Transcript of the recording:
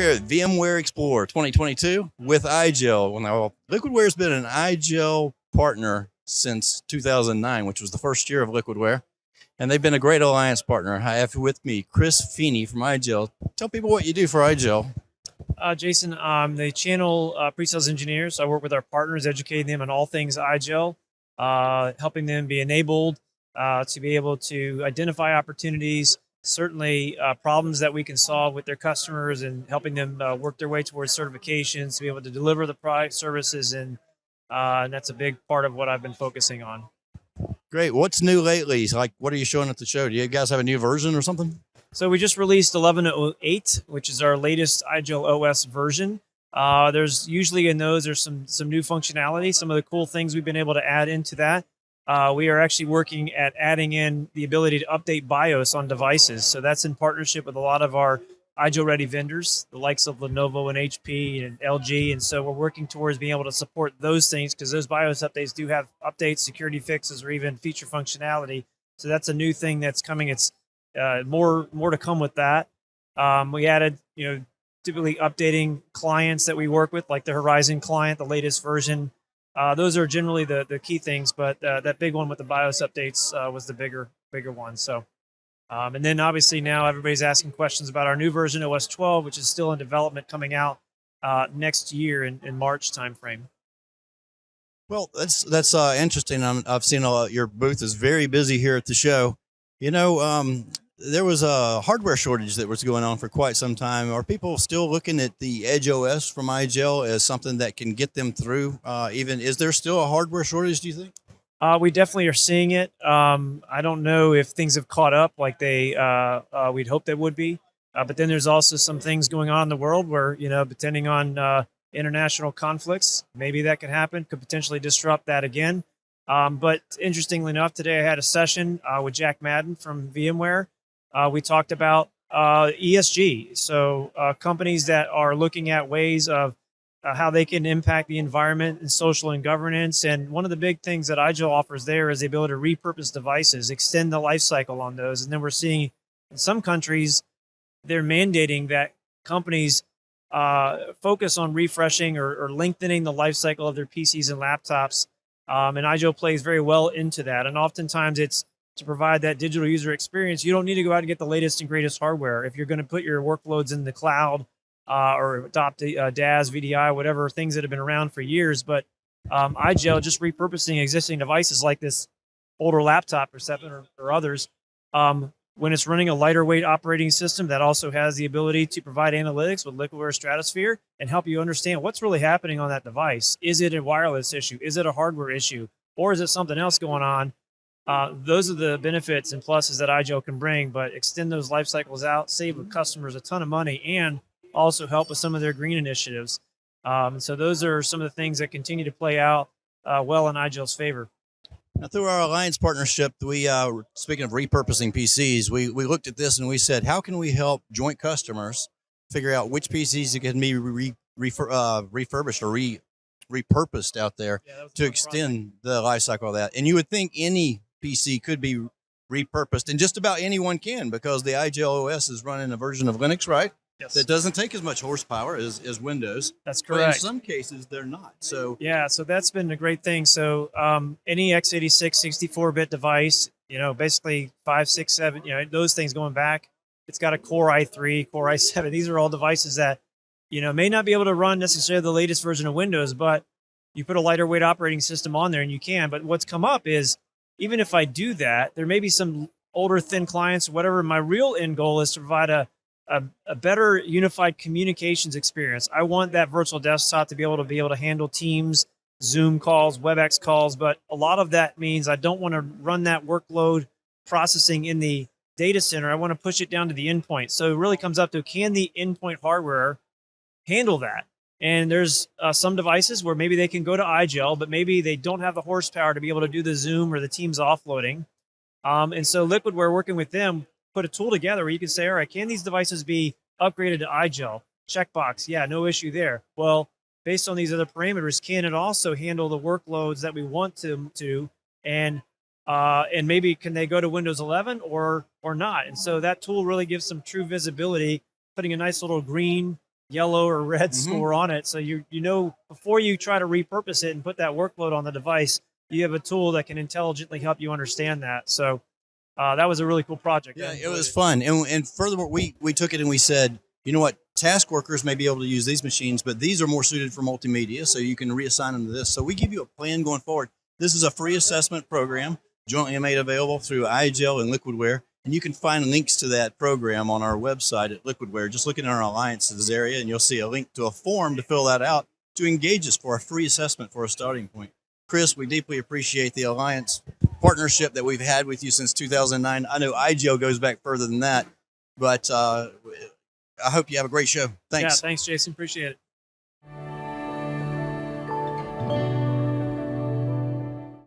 here at VMware Explorer 2022 with IGEL. Now, Liquidware has been an IGEL partner since 2009, which was the first year of Liquidware, and they've been a great alliance partner. I have with me Chris Feeney from IGEL. Tell people what you do for IGEL. Jason, I'm the channel pre-sales engineer, so I work with our partners, educating them on all things IGEL, helping them be enabled to be able to identify opportunities, certainly problems that we can solve with their customers, and helping them work their way towards certifications to be able to deliver the product services, and that's a big part of what I've been focusing on. Great. What's new lately? Like, what are you showing at the show? Do you guys have a new version or something? So we just released 11.08, which is our latest IGEL OS version. There's usually in those, there's some new functionality, some of the cool things we've been able to add into that. We are actually working at adding in the ability to update BIOS on devices. So that's in partnership with a lot of our IGEL ready vendors, the likes of Lenovo and HP and LG. And so we're working towards being able to support those things, because those BIOS updates do have updates, security fixes, or even feature functionality. So that's a new thing that's coming. It's more to come with that. We added, typically updating clients that we work with, like the Horizon client, the latest version. Those are generally the key things, but that big one with the BIOS updates was the bigger one. So, and then obviously now everybody's asking questions about our new version, OS 12, which is still in development, coming out next year in March timeframe. Well, that's interesting. I've seen your booth is very busy here at the show. There was a hardware shortage that was going on for quite some time. Are people still looking at the Edge OS from IGEL as something that can get them through? Is there still a hardware shortage, do you think? We definitely are seeing it. I don't know if things have caught up like we'd hope they would be. But then there's also some things going on in the world where, depending on international conflicts, maybe that could happen, could potentially disrupt that again. But interestingly enough, today I had a session with Jack Madden from VMware. We talked about ESG, so companies that are looking at ways of how they can impact the environment and social and governance. And one of the big things that IGEL offers there is the ability to repurpose devices, extend the life cycle on those. And then we're seeing in some countries, they're mandating that companies focus on refreshing or lengthening the life cycle of their PCs and laptops. And IGEL plays very well into that. And oftentimes it's to provide that digital user experience. You don't need to go out and get the latest and greatest hardware. If you're going to put your workloads in the cloud or adopt DAS, VDI, whatever, things that have been around for years. But IGEL, just repurposing existing devices like this older laptop or 7 or others, when it's running a lighter weight operating system that also has the ability to provide analytics with Liquidware Stratosphere and help you understand what's really happening on that device. Is it a wireless issue? Is it a hardware issue? Or is it something else going on? Those are the benefits and pluses that IGEL can bring, but extend those life cycles out, save customers a ton of money, and also help with some of their green initiatives. So those are some of the things that continue to play out well in IGEL's favor. Now, through our alliance partnership, we speaking of repurposing PCs, we looked at this and we said, how can we help joint customers figure out which PCs can be refurbished or repurposed out there to extend the life cycle of that? And you would think any PC could be repurposed, and just about anyone can, because the IGEL OS is running a version of Linux, right? Yes. That doesn't take as much horsepower as Windows. That's correct. But in some cases, they're not. So yeah, so that's been a great thing. So any x86 64-bit device, basically 5, 6, 7, those things going back, it's got a Core i3, Core i7. These are all devices that, may not be able to run necessarily the latest version of Windows, but you put a lighter weight operating system on there and you can. But what's come up is, even if I do that, there may be some older thin clients or whatever. My real end goal is to provide a better unified communications experience. I want that virtual desktop to be able to handle Teams, Zoom calls, WebEx calls, but a lot of that means I don't want to run that workload processing in the data center. I want to push it down to the endpoint. So it really comes up to, can the endpoint hardware handle that? And there's some devices where maybe they can go to IGEL, but maybe they don't have the horsepower to be able to do the Zoom or the Teams offloading. And so Liquidware, working with them, put a tool together where you can say, all right, can these devices be upgraded to IGEL? Checkbox, yeah, no issue there. Well, based on these other parameters, can it also handle the workloads that we want to, and maybe can they go to Windows 11 or not? And so that tool really gives some true visibility, putting a nice little green yellow or red Mhm. score on it. So you know before you try to repurpose it and put that workload on the device, you have a tool that can intelligently help you understand that. So that was a really cool project. I Yeah, it enjoyed was fun. And furthermore, we took it and we said, you know what, task workers may be able to use these machines, but these are more suited for multimedia, so you can reassign them to this. So we give you a plan going forward. This is a free assessment program, jointly made available through IGEL and Liquidware, and you can find links to that program on our website at Liquidware. Just look in our alliances area, and you'll see a link to a form to fill that out to engage us for a free assessment for a starting point. Chris, we deeply appreciate the alliance partnership that we've had with you since 2009. I know IGEL goes back further than that, but I hope you have a great show. Thanks. Yeah, thanks, Jason. Appreciate it.